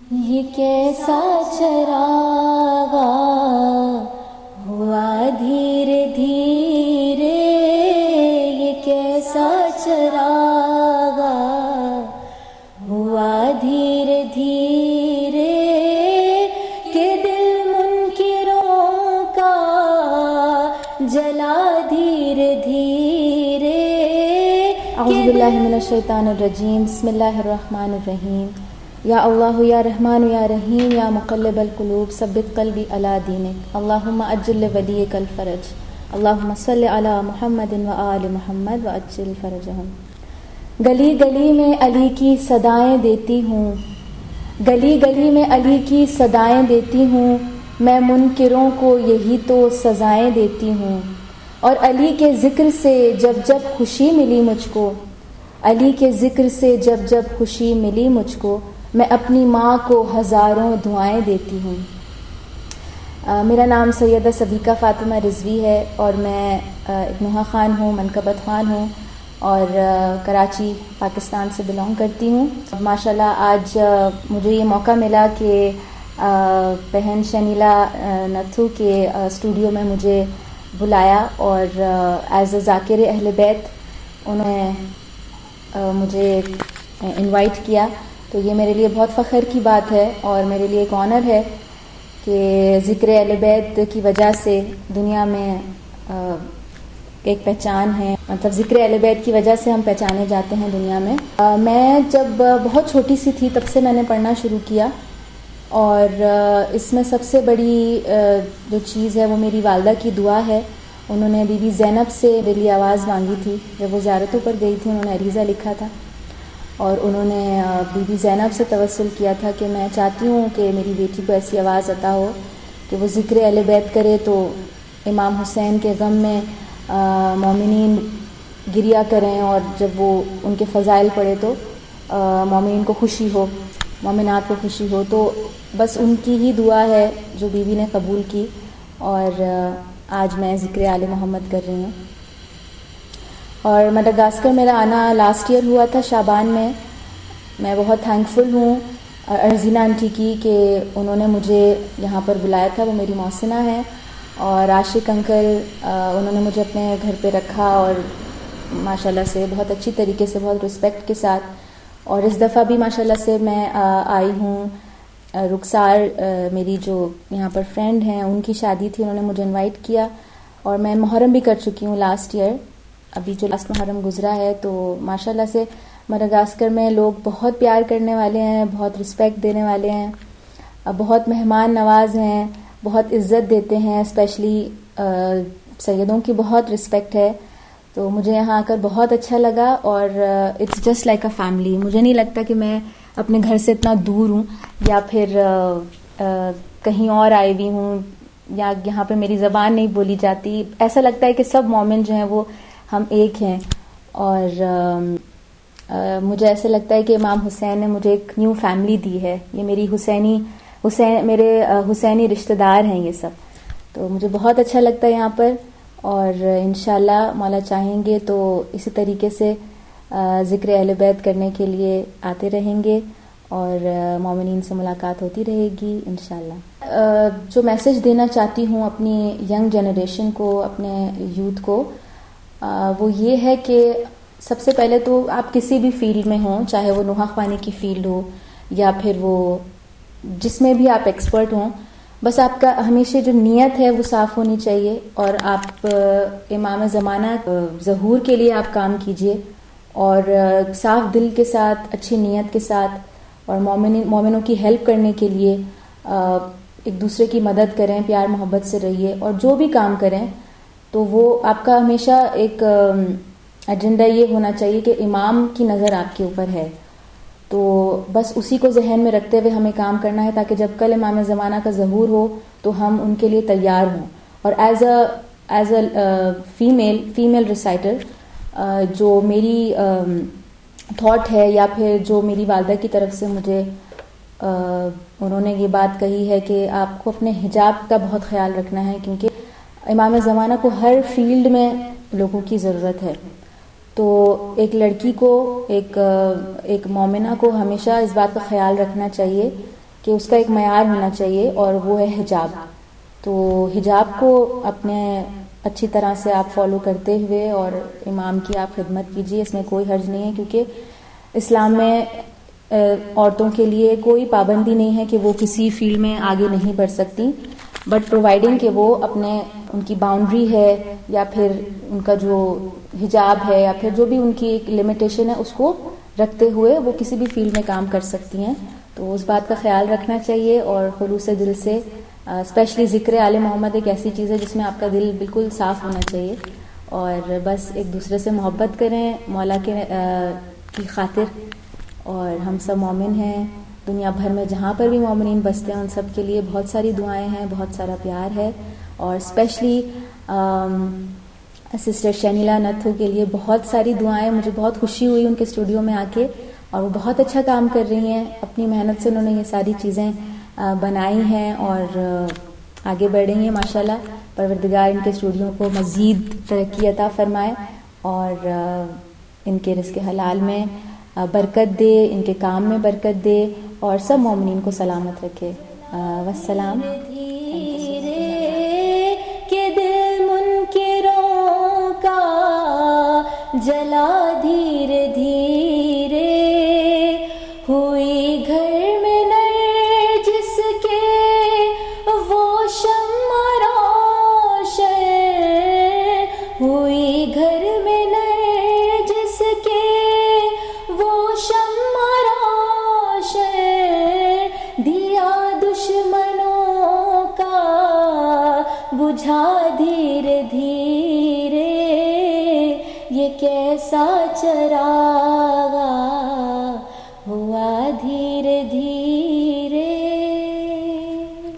یہ کیسا چراغا ہوا دھیرے دھیرے، یہ کیسا چراغا ہوا دھیرے دھیرے، کہ دل منکروں کا جلا دھیرے دھیرے۔ اعوذ باللہ من الشیطان الرجیم، بسم اللہ الرحمن الرحیم۔ یا اللہ یا رحمان یا رحیم یا مقلب القلوب ثبت قلبی علی دینک، اللہم اجل ولیک الفرج، اللہم صل علی محمد و آل محمد و اجل فرجہم۔ گلی گلی میں علی کی صدائیں دیتی ہوں، گلی گلی میں علی کی صدائیں دیتی ہوں، میں منکروں کو یہی تو سزائیں دیتی ہوں۔ اور علی کے ذکر سے جب جب خوشی ملی مجھ کو، علی کے ذکر سے جب جب خوشی ملی مجھ کو، میں اپنی ماں کو ہزاروں دعائیں دیتی ہوں۔ میرا نام سیدہ صدیقہ فاطمہ رضوی ہے اور میں ایک نوحہ خان ہوں، منقبت خان ہوں اور کراچی پاکستان سے بلانگ کرتی ہوں۔ ماشاءاللہ آج مجھے یہ موقع ملا کہ بہن شنیلا نتھو کے اسٹوڈیو میں مجھے بلایا اور ایز اے ذاکر اہل بیت انہوں نے مجھے انوائٹ کیا، تو یہ میرے لیے بہت فخر کی بات ہے اور میرے لیے ایک آنر ہے کہ ذکر اہل بیت کی وجہ سے دنیا میں ایک پہچان ہے، مطلب ذکر اہل بیت کی وجہ سے ہم پہچانے جاتے ہیں دنیا میں۔ میں جب بہت چھوٹی سی تھی تب سے میں نے پڑھنا شروع کیا، اور اس میں سب سے بڑی جو چیز ہے وہ میری والدہ کی دعا ہے۔ انہوں نے بی بی زینب سے میری آواز مانگی تھی جب وہ زیارتوں پر گئی تھی، انہوں نے عریضہ لکھا تھا اور انہوں نے بی بی زینب سے توسل کیا تھا کہ میں چاہتی ہوں کہ میری بیٹی کو ایسی آواز عطا ہو کہ وہ ذکر اہل بیت کرے تو امام حسین کے غم میں مومنین گریا کریں، اور جب وہ ان کے فضائل پڑھے تو مومنین کو خوشی ہو، مومنات کو خوشی ہو۔ تو بس ان کی ہی دعا ہے جو بیوی نے قبول کی، اور آج میں ذکر آل محمد کر رہی ہوں۔ اور مڈغاسکر میرا آنا لاسٹ ایئر ہوا تھا شعبان میں۔ میں بہت تھینکفل ہوں ارزینہ آنٹی کی کہ انہوں نے مجھے یہاں پر بلایا تھا، وہ میری محسنہ ہیں، اور عاشق انکل انہوں نے مجھے اپنے گھر پہ رکھا اور ماشاءاللہ سے بہت اچھی طریقے سے، بہت رسپیکٹ کے ساتھ۔ اور اس دفعہ بھی ماشاءاللہ سے میں آئی ہوں، رخسار میری جو یہاں پر فرینڈ ہیں ان کی شادی تھی، انہوں نے مجھے انوائٹ کیا، اور میں محرم بھی کر چکی ہوں لاسٹ ایئر، ابھی جو لاسٹ محرم گزرا ہے۔ تو ماشاءاللہ سے مڈغاسکر میں لوگ بہت پیار کرنے والے ہیں، بہت رسپیکٹ دینے والے ہیں، بہت مہمان نواز ہیں، بہت عزت دیتے ہیں، اسپیشلی سیدوں کی بہت رسپیکٹ ہے۔ تو مجھے یہاں آ کر بہت اچھا لگا، اور it's just like a family. مجھے نہیں لگتا کہ میں اپنے گھر سے اتنا دور ہوں یا پھر کہیں اور آئی ہوئی ہوں یا یہاں پہ میری زبان نہیں بولی جاتی۔ ایسا لگتا ہے کہ سب مومن جو ہیں وہ ہم ایک ہیں، اور مجھے ایسے لگتا ہے کہ امام حسین نے مجھے ایک نیو فیملی دی ہے۔ یہ میری میرے حسینی رشتہ دار ہیں یہ سب، تو مجھے بہت اچھا لگتا ہے یہاں پر، اور انشاءاللہ مولا چاہیں گے تو اسی طریقے سے ذکر اہل بیت کرنے کے لیے آتے رہیں گے اور مومنین سے ملاقات ہوتی رہے گی انشاءاللہ۔ جو میسج دینا چاہتی ہوں اپنی ینگ جنریشن کو، اپنے یوتھ کو، وہ یہ ہے کہ سب سے پہلے تو آپ کسی بھی فیلڈ میں ہوں، چاہے وہ نوحہ خوانی کی فیلڈ ہو یا پھر وہ جس میں بھی آپ ایکسپرٹ ہوں، بس آپ کا ہمیشہ جو نیت ہے وہ صاف ہونی چاہیے، اور آپ امام زمانہ ظہور کے لیے آپ کام کیجئے، اور صاف دل کے ساتھ، اچھی نیت کے ساتھ، اور مومنوں کی ہیلپ کرنے کے لیے ایک دوسرے کی مدد کریں، پیار محبت سے رہیے، اور جو بھی کام کریں تو وہ آپ کا ہمیشہ ایک ایجنڈا یہ ہونا چاہیے کہ امام کی نظر آپ کے اوپر ہے، تو بس اسی کو ذہن میں رکھتے ہوئے ہمیں کام کرنا ہے، تاکہ جب کل امام زمانہ کا ظہور ہو تو ہم ان کے لیے تیار ہوں۔ اور ایز اے فیمیل ریسائٹر، جو میری تھاٹ ہے یا پھر جو میری والدہ کی طرف سے مجھے انہوں نے یہ بات کہی ہے کہ آپ کو اپنے حجاب کا بہت خیال رکھنا ہے، کیونکہ امام زمانہ کو ہر فیلڈ میں لوگوں کی ضرورت ہے۔ تو ایک لڑکی کو، ایک مومنہ کو ہمیشہ اس بات کا خیال رکھنا چاہیے کہ اس کا ایک معیار ہونا چاہیے اور وہ ہے حجاب. تو حجاب کو اپنے اچھی طرح سے آپ فالو کرتے ہوئے اور امام کی آپ خدمت کیجیے، اس میں کوئی حرج نہیں ہے، کیونکہ اسلام میں عورتوں کے لیے کوئی پابندی نہیں ہے کہ وہ کسی فیلڈ میں آگے نہیں بڑھ سکتی، بٹ پرووائڈنگ کہ وہ اپنے ان کی باؤنڈری ہے یا پھر ان کا جو حجاب ہے یا پھر جو بھی ان کی ایک لمیٹیشن ہے اس کو رکھتے ہوئے وہ کسی بھی فیلڈ میں کام کر سکتی ہیں. تو اس بات کا خیال رکھنا چاہیے اور خلوص دل سے، اسپیشلی ذکر آل محمد ایک ایسی چیز ہے جس میں آپ کا دل بالکل صاف ہونا چاہیے، اور بس ایک دوسرے سے محبت کریں مولا کی خاطر. اور ہم سب مومن ہیں، دنیا بھر میں جہاں پر بھی مومنین بستے ہیں ان سب کے لیے بہت ساری دعائیں ہیں، بہت سارا پیار ہے. اور اسپیشلی سسٹر شنیلا نتھو کے لیے بہت ساری دعائیں. مجھے بہت خوشی ہوئی ان کے اسٹوڈیو میں آ کے، اور وہ بہت اچھا کام کر رہی ہیں، اپنی محنت سے انہوں نے یہ ساری چیزیں بنائی ہیں اور آگے بڑھ رہی ہیں ماشاءاللہ. پروردگار ان کے اسٹوڈیو کو مزید ترقی عطا فرمائے اور ان کے رزق حلال میں برکت دے، ان کے کام میں برکت دے اور سب مومنین کو سلامت رکھے. والسلام. کہ دل منکروں کا جلا دھیرے دھیرے، ہوئی گھر میں نرجس کے وہ شمع روشن، ہوئی گھر میں نرجس کے وہ شمع روشن، دیا دشمنوں کا بجھا دھیرے دھیرے، یہ کیسا